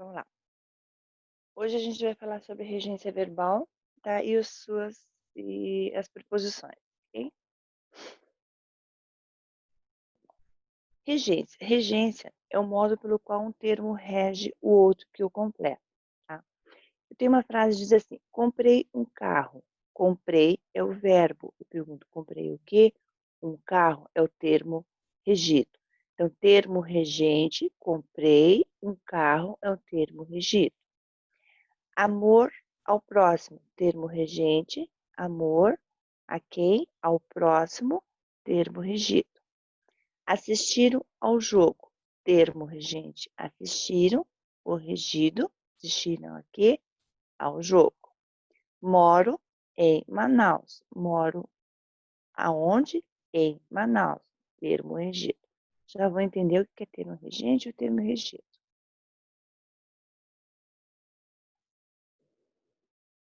Vamos lá. Hoje a gente vai falar sobre regência verbal, tá? E as preposições, ok? Regência. Regência é o modo pelo qual um termo rege o outro que o completa, tá? Eu tenho uma frase que diz assim: comprei um carro. Comprei é o verbo. Eu pergunto, comprei o quê? Um carro é o termo regido. Então, termo regente, comprei um carro é o termo regido. Amor ao próximo, termo regente. Amor a quem? Ao próximo, termo regido. Assistiram ao jogo, termo regente. Assistiram o regido, assistiram a quê? Ao jogo. Moro em Manaus. Moro aonde? Em Manaus. Termo regido. Já vou entender o que é termo regente e o termo regido.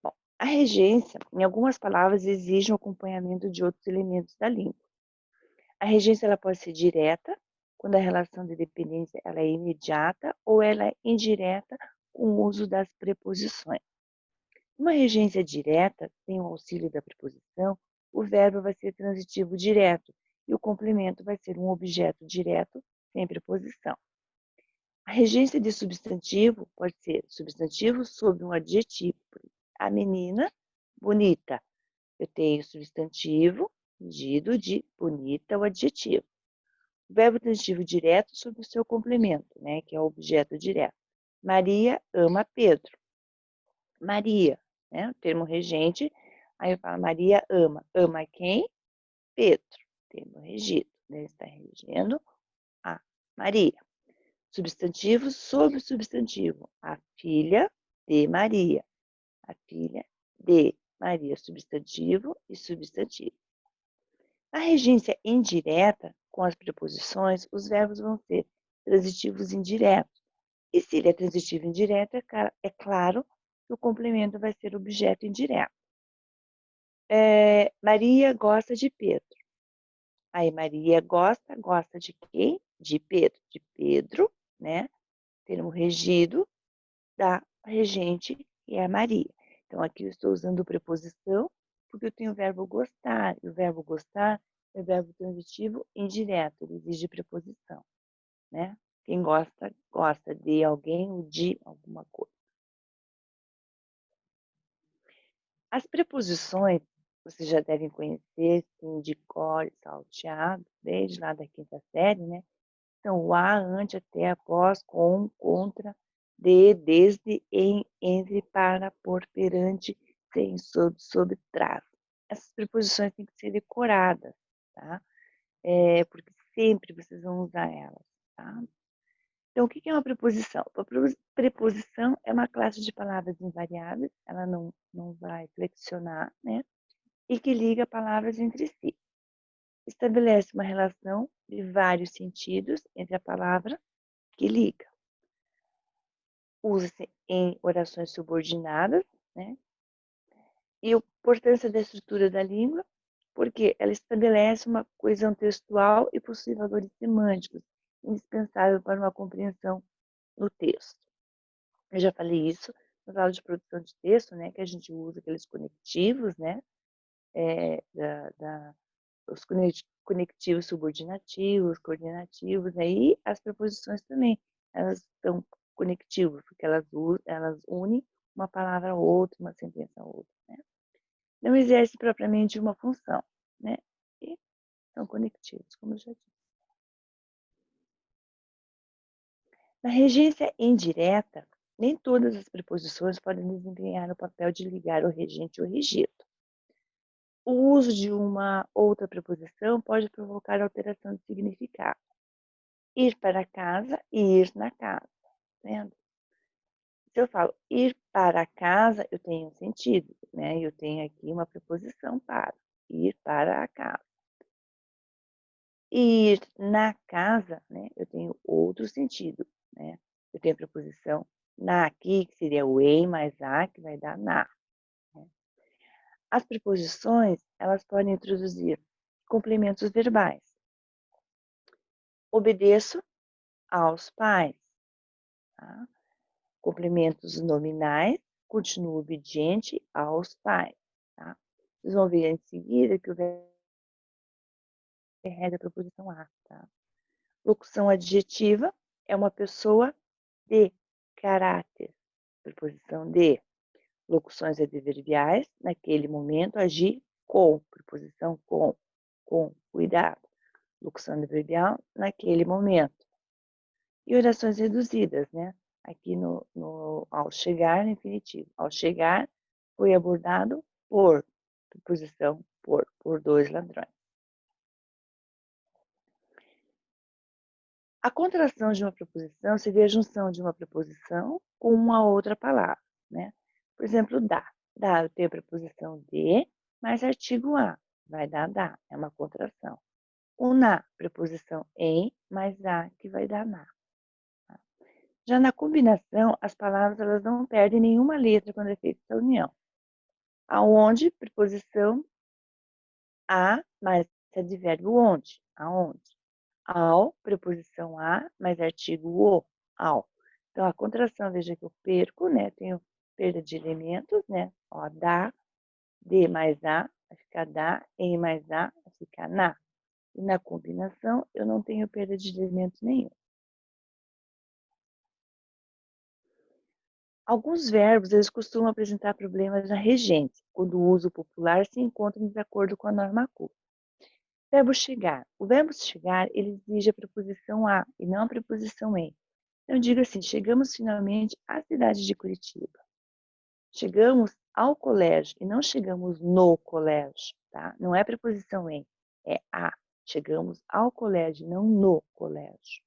Bom, a regência, em algumas palavras, exige o acompanhamento de outros elementos da língua. A regência ela pode ser direta, quando a relação de dependência ela é imediata, ou ela é indireta, com o uso das preposições. Uma regência direta, sem o auxílio da preposição, o verbo vai ser transitivo direto e o complemento vai ser um objeto direto sem preposição. A regência de substantivo pode ser substantivo sobre um adjetivo. A menina, bonita. Eu tenho substantivo, medido de bonita, o adjetivo. O verbo transitivo direto sobre o seu complemento, né, que é o objeto direto. Maria ama Pedro. Maria, né, o termo regente. Aí eu falo Maria ama. Ama quem? Pedro. Termo regido. Ele está regendo a Maria. Substantivo sobre substantivo. A filha de Maria. A filha de Maria. Substantivo e substantivo. Na regência indireta, com as preposições, os verbos vão ser transitivos indiretos. E se ele é transitivo indireto, é claro que o complemento vai ser objeto indireto. Maria gosta de Pedro. Aí Maria gosta de quem? De Pedro. De Pedro, né? Termo regido da regente, que é Maria. Então, aqui eu estou usando preposição, porque eu tenho o verbo gostar. E o verbo gostar é o verbo transitivo indireto, ele exige preposição, né? Quem gosta, gosta de alguém ou de alguma coisa. As preposições, vocês já devem conhecer, sim, de cor, salteado, desde lá da quinta série, né? Então, o a, ante, até, após, com, contra, de, desde, em, entre, para, por, perante, sem, sob, trás. Essas preposições têm que ser decoradas, tá? Porque sempre vocês vão usar elas, tá? Então, o que é uma preposição? Uma preposição é uma classe de palavras invariáveis, ela não vai flexionar, né? E que liga palavras entre si. Estabelece uma relação de vários sentidos entre a palavra que liga. Usa-se em orações subordinadas, né? E a importância da estrutura da língua, porque ela estabelece uma coesão textual e possui valores semânticos, indispensável para uma compreensão no texto. Eu já falei isso nas aulas de produção de texto, né? Que a gente usa aqueles conectivos, né? Os conectivos subordinativos, coordenativos, aí as preposições também, elas são conectivas, porque elas unem uma palavra a outra, uma sentença a outra, né? Não exerce propriamente uma função, né? E são conectivos, como eu já disse. Na regência indireta, nem todas as preposições podem desempenhar o papel de ligar o regente ao regido. O uso de uma outra preposição pode provocar alteração de significado. Ir para casa e ir na casa. Vendo? Se eu falo ir para casa, eu tenho um sentido, né? Eu tenho aqui uma preposição para. Ir para a casa. Ir na casa, né? Eu tenho outro sentido, né? Eu tenho a preposição na aqui, que seria o em mais a, que vai dar na. Né? As preposições, elas podem introduzir complementos verbais. Obedeço aos pais. Tá? Complementos nominais, continua obediente aos pais, tá? Vocês vão ver em seguida que o verbo carrega a preposição a, tá? Locução adjetiva é uma pessoa de caráter, preposição de. Locuções adverbiais, naquele momento, agir com, preposição com cuidado. Locução adverbial, naquele momento. E orações reduzidas, né? Aqui ao chegar, no infinitivo. Ao chegar, foi abordado por, preposição por dois ladrões. A contração de uma preposição seria a junção de uma preposição com uma outra palavra, né? Por exemplo, dá. Dá, eu tenho a preposição de, mais artigo a. Vai dar, dá. É uma contração. O na, preposição em, mais a, que vai dar na. Já na combinação, as palavras elas não perdem nenhuma letra quando é feita essa união. Aonde, preposição a, mais advérbio onde. Aonde. Ao, preposição a, mais artigo o, ao. Então, a contração, veja que eu perco, né? Tenho perda de elementos, né? Ó, dá, de mais a, vai ficar dá, em mais a, vai ficar na. E na combinação, eu não tenho perda de elementos nenhum. Alguns verbos, eles costumam apresentar problemas na regência, quando o uso popular se encontra em desacordo com a norma culta. Verbo chegar. O verbo chegar, ele exige a preposição a e não a preposição em. Então, eu digo assim, chegamos finalmente à cidade de Curitiba. Chegamos ao colégio e não chegamos no colégio, tá? Não é preposição em, é a. Chegamos ao colégio, não no colégio.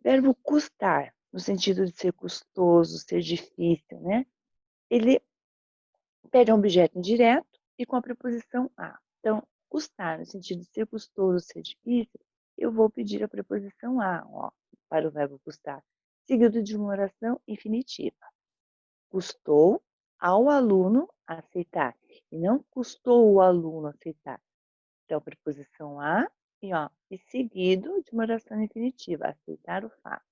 Verbo custar, no sentido de ser custoso, ser difícil, né? Ele pede um objeto indireto e com a preposição a. Então, custar, no sentido de ser custoso, ser difícil, eu vou pedir a preposição a, ó, para o verbo custar, seguido de uma oração infinitiva. Custou ao aluno aceitar, e não custou o aluno aceitar. Então, preposição a, e seguido de uma oração infinitiva, aceitar o fato.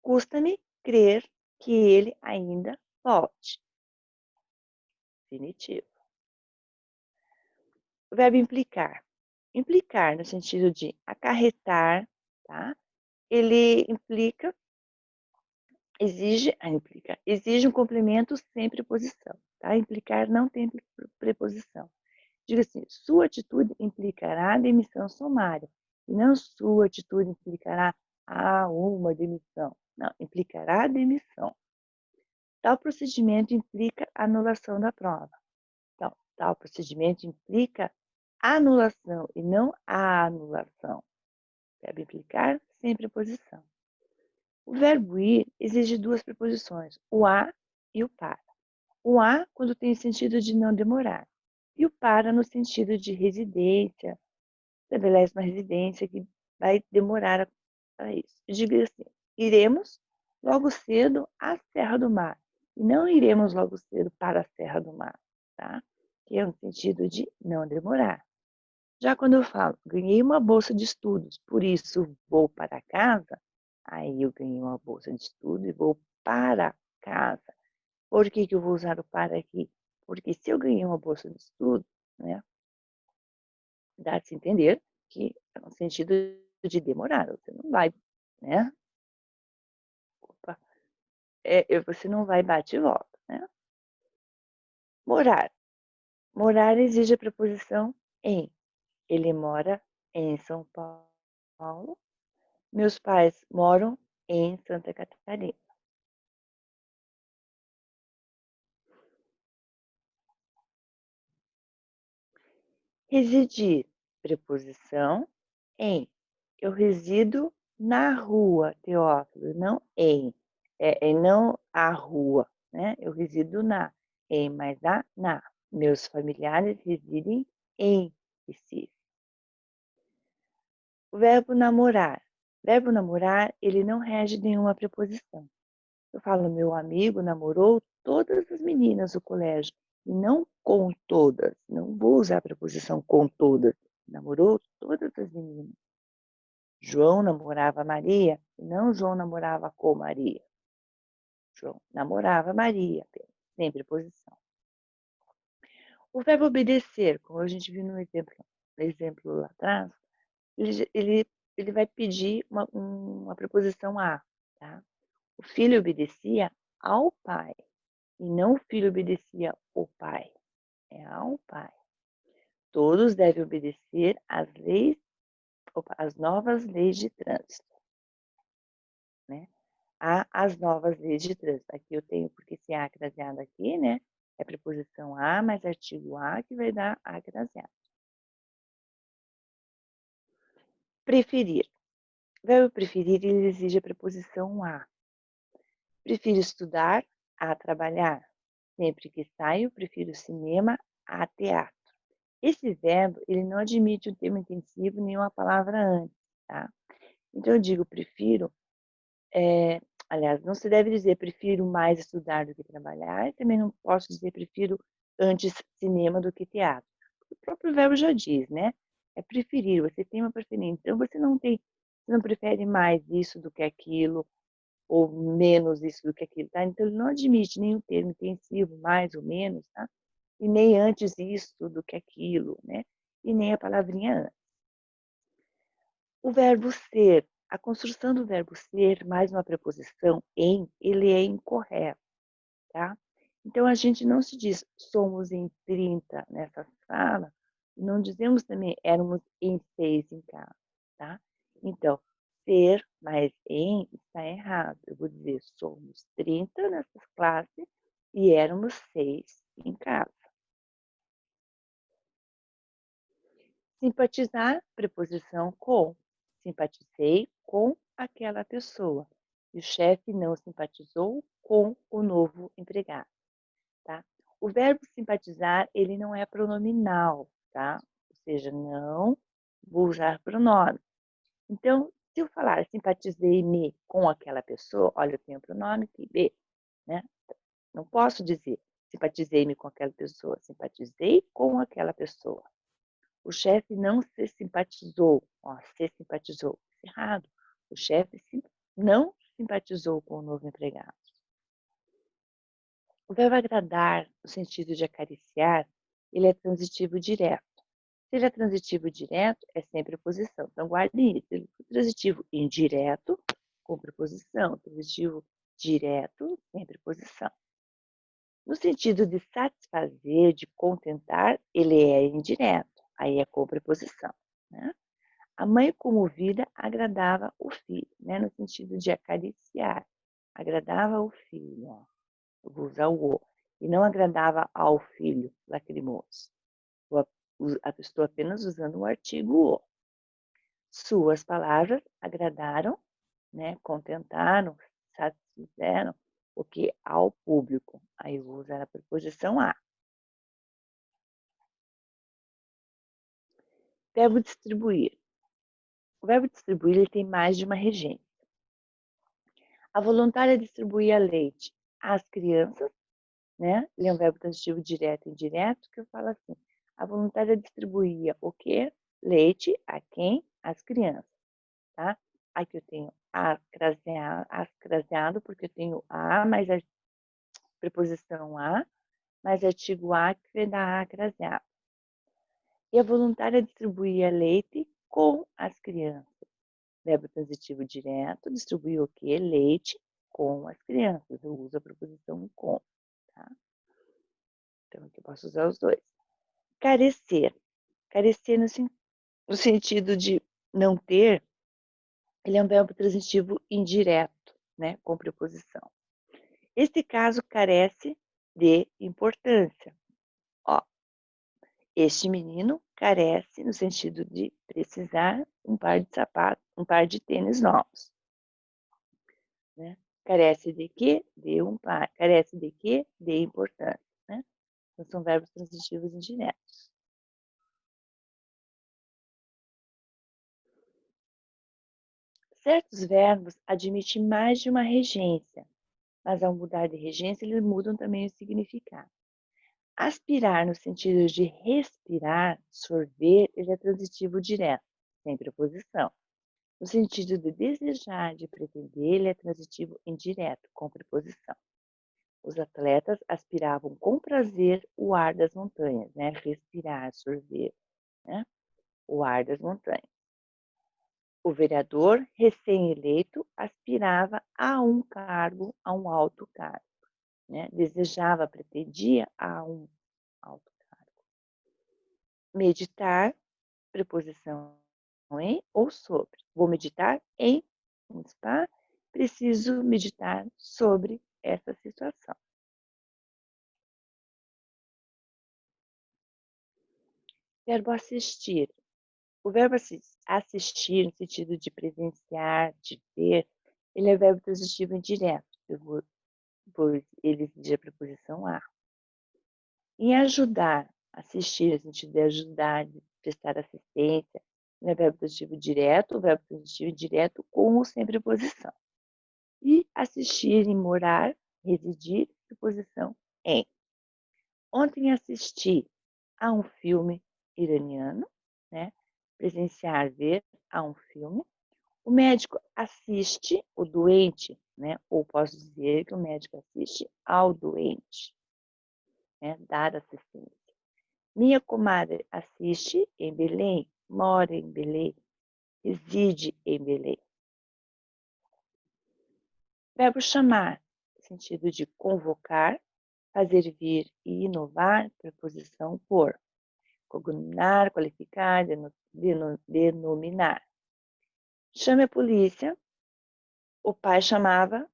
Custa-me crer que ele ainda volte. Definitivo. O verbo implicar. Implicar no sentido de acarretar, tá? Ele exige um complemento sem preposição, tá? Implicar não tem preposição. Diga assim, sua atitude implicará demissão sumária, e não sua atitude implicará uma demissão. Não, implicará demissão. Tal procedimento implica anulação da prova. Então, tal procedimento implica anulação e não a anulação. Verbo implicar sem preposição. O verbo ir exige duas preposições, o a e o para. O a quando tem o sentido de não demorar, e o para no sentido de residência, estabelece uma residência que vai demorar para isso. Diga assim, iremos logo cedo à Serra do Mar, e não iremos logo cedo para a Serra do Mar, tá? Que é no sentido de não demorar. Já quando eu falo, ganhei uma bolsa de estudos, por isso vou para casa, aí eu ganhei uma bolsa de estudo e vou para casa. Por que eu vou usar o para aqui? Porque se eu ganhei uma bolsa de estudo, né, dá-se entender que é no sentido de demorar, você não vai, né? Opa, você não vai bate e volta, né? Morar. Morar exige a preposição em. Ele mora em São Paulo. Meus pais moram em Santa Catarina. Residir, preposição em. Eu resido na rua, Teófilo, não em. Não a rua, né? Eu resido na. Em mais a, na. Meus familiares residem em Recife. O verbo namorar. O verbo namorar, ele não rege nenhuma preposição. Eu falo, meu amigo namorou todas as meninas do colégio, e não com todas. Não vou usar a preposição com todas. Namorou todas as meninas. João namorava Maria, e não João namorava com Maria. João namorava Maria, sem preposição. O verbo obedecer, como a gente viu no exemplo lá atrás, ele vai pedir uma preposição a, tá? O filho obedecia ao pai, e não o filho obedecia ao pai, é ao pai. Todos devem obedecer às novas leis de trânsito, né? As novas leis de trânsito. Aqui eu tenho, porque esse a craseado aqui, né? É preposição a mais artigo a que vai dar a craseado. Preferir. O verbo preferir, ele exige a preposição a. Prefiro estudar a trabalhar. Sempre que saio, prefiro cinema a teatro. Esse verbo, ele não admite um termo intensivo nem uma palavra antes, tá? Então, eu digo prefiro, aliás, não se deve dizer prefiro mais estudar do que trabalhar, e também não posso dizer prefiro antes cinema do que teatro. O próprio verbo já diz, né? É preferir, você tem uma preferência. Então, você não prefere mais isso do que aquilo, ou menos isso do que aquilo, tá? Então, ele não admite nem o termo intensivo, mais ou menos, tá? E nem antes isso do que aquilo, né? E nem a palavrinha antes. O verbo ser, a construção do verbo ser mais uma preposição em, ele é incorreto, tá? Então, a gente não se diz somos em 30 nessa sala, não dizemos também éramos em 6 em casa, tá? Então, ser mais em está errado. Eu vou dizer somos 30 nessas classes e éramos 6 em casa. Simpatizar, preposição com. Simpatizei com aquela pessoa. E o chefe não simpatizou com o novo empregado, tá? O verbo simpatizar, ele não é pronominal, tá? Ou seja, não vou usar pronome. Então, se eu falar simpatizei-me com aquela pessoa, olha, eu tenho o pronome que be, né? Não posso dizer simpatizei-me com aquela pessoa, simpatizei com aquela pessoa. O chefe não se simpatizou, se simpatizou, errado. O chefe não simpatizou com o novo empregado. O verbo agradar, no sentido de acariciar, ele é transitivo direto. Se ele é transitivo direto, é sem preposição. Então, guarde isso. Ele é transitivo indireto, com preposição. Transitivo direto, sem preposição. No sentido de satisfazer, de contentar, ele é indireto. Aí é com preposição, né? A mãe comovida agradava o filho, né? No sentido de acariciar. Agradava o filho, ó. Eu vou usar o o. E não agradava ao filho lacrimoso. Estou apenas usando o artigo o. Suas palavras agradaram, né? Contentaram, satisfizeram o que ao público. Aí eu vou usar a preposição a. Verbo distribuir. O verbo distribuir ele tem mais de uma regência. A voluntária distribuía leite às crianças, né? Ele é um verbo transitivo direto e indireto, que eu falo assim. A voluntária distribuía o quê? Leite a quem? Às crianças, tá? Aqui eu tenho craseado, porque eu tenho a mais a preposição a, mais artigo a, que vai dar a craseado. E a voluntária distribuía leite com as crianças. Verbo transitivo direto, distribuir o quê? Leite com as crianças. Eu uso a preposição com, tá? Então, aqui eu posso usar os dois. Carecer. Carecer no sentido de não ter, ele é um verbo transitivo indireto, né? Com preposição. Este caso carece de importância. Ó, este menino carece no sentido de precisar um par de sapatos, um par de tênis novos. Né? Carece de quê? De um par. Carece de quê? De importância. Né? Então, são verbos transitivos indiretos. Certos verbos admitem mais de uma regência, mas ao mudar de regência, eles mudam também o significado. Aspirar, no sentido de respirar, sorver, ele é transitivo direto, sem preposição. No sentido de desejar, de pretender, ele é transitivo indireto, com preposição. Os atletas aspiravam com prazer o ar das montanhas, né? Respirar, absorver, né? O ar das montanhas. O vereador recém-eleito aspirava a um cargo, a um alto cargo, né? Desejava, pretendia a um alto cargo. Meditar, preposição em ou sobre. Vou meditar em um spa, preciso meditar sobre essa situação. Verbo assistir. O verbo assistir, no sentido de presenciar, de ver, ele é verbo transitivo indireto, pois ele exige a preposição a. Em ajudar, assistir, no sentido de ajudar, de prestar assistência, ele é verbo transitivo direto, o verbo transitivo indireto com ou sem preposição. E assistir e morar, residir, preposição em. Ontem assisti a um filme iraniano, né? Presenciar, ver a um filme. O médico assiste o doente, né? Ou posso dizer que o médico assiste ao doente, né? Dar assistência. Minha comadre assiste em Belém, mora em Belém, reside em Belém. Verbo chamar, sentido de convocar, fazer vir e inovar, preposição por. Cognominar, qualificar, denominar. Chame a polícia. O pai chamava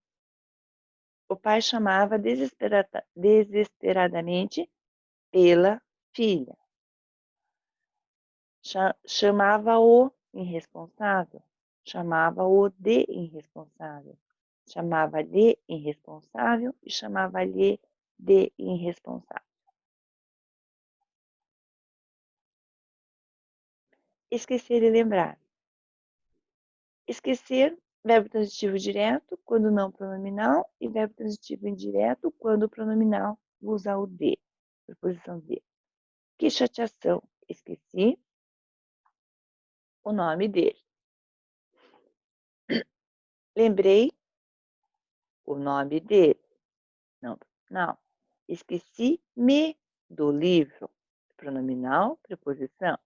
desesperadamente pela filha. Chamava-o irresponsável. Chamava-o de irresponsável. Chamava-lhe irresponsável e chamava-lhe de irresponsável. Esquecer e lembrar. Esquecer, verbo transitivo direto, quando não pronominal, e verbo transitivo indireto, quando o pronominal usa o de, preposição de. Que chateação, esqueci o nome dele. Lembrei o nome dele. Não. Esqueci-me do livro. Pronominal, preposição.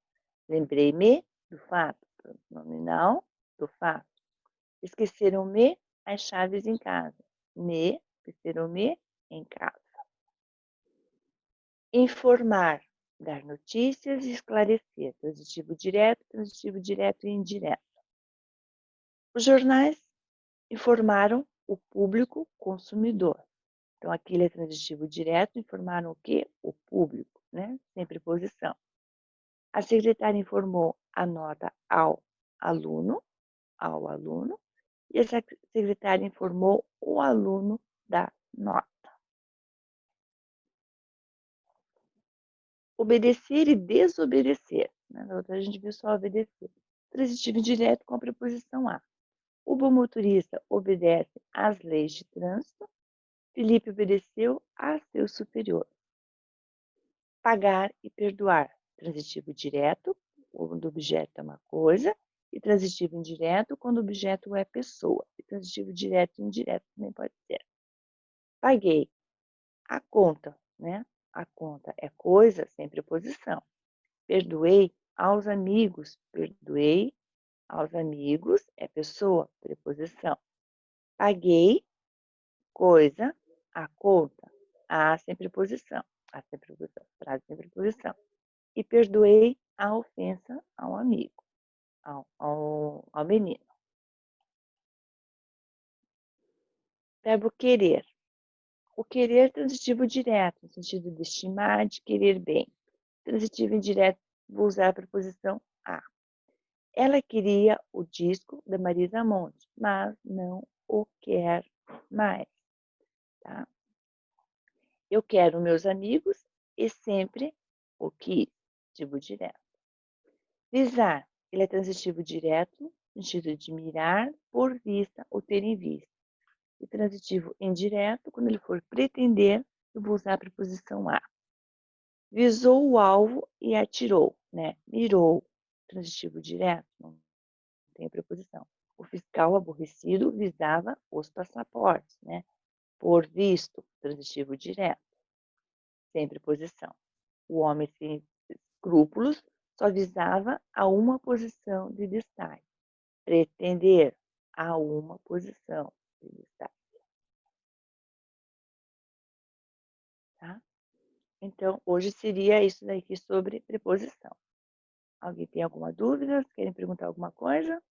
Lembrei-me do fato. Pronominal do fato. Esqueceram-me as chaves em casa. Esqueceram-me em casa. Informar, dar notícias e esclarecer. Transitivo direto e indireto. Os jornais informaram o público consumidor. Então, aqui ele é transitivo direto, informaram o quê? O público, né? Sem preposição. A secretária informou a nota ao aluno, e a secretária informou o aluno da nota. Obedecer e desobedecer. Na outra a gente viu só obedecer. Transitivo direto com a preposição a. O bom motorista obedece às leis de trânsito. Felipe obedeceu a seu superior. Pagar e perdoar. Transitivo direto, quando o objeto é uma coisa, e transitivo indireto, quando o objeto é pessoa. E transitivo direto e indireto também pode ser. Paguei a conta, né? A conta é coisa sem preposição. Perdoei aos amigos. Perdoei aos amigos é pessoa, preposição. Paguei coisa, a conta, a sem preposição. A sem preposição, frase sem preposição. E perdoei a ofensa ao amigo, ao menino. Verbo querer. O querer é transitivo direto, no sentido de estimar, de querer bem. Transitivo indireto, vou usar a preposição a. Ela queria o disco da Marisa Monte, mas não o quer mais. Tá? Eu quero meus amigos e sempre o quis. Transitivo direto. Visar. Ele é transitivo direto, no sentido de mirar, por vista ou ter em vista. E transitivo indireto, quando ele for pretender, eu vou usar a preposição a. Visou o alvo e atirou, né? Mirou. Transitivo direto, não tem a preposição. O fiscal aborrecido visava os passaportes, né? Por visto, transitivo direto, sem preposição. O homem sem escrúpulos só visava a uma posição de destaque. Pretender a uma posição de destaque, tá? Então, hoje seria isso daqui sobre preposição. Alguém tem alguma dúvida? Querem perguntar alguma coisa?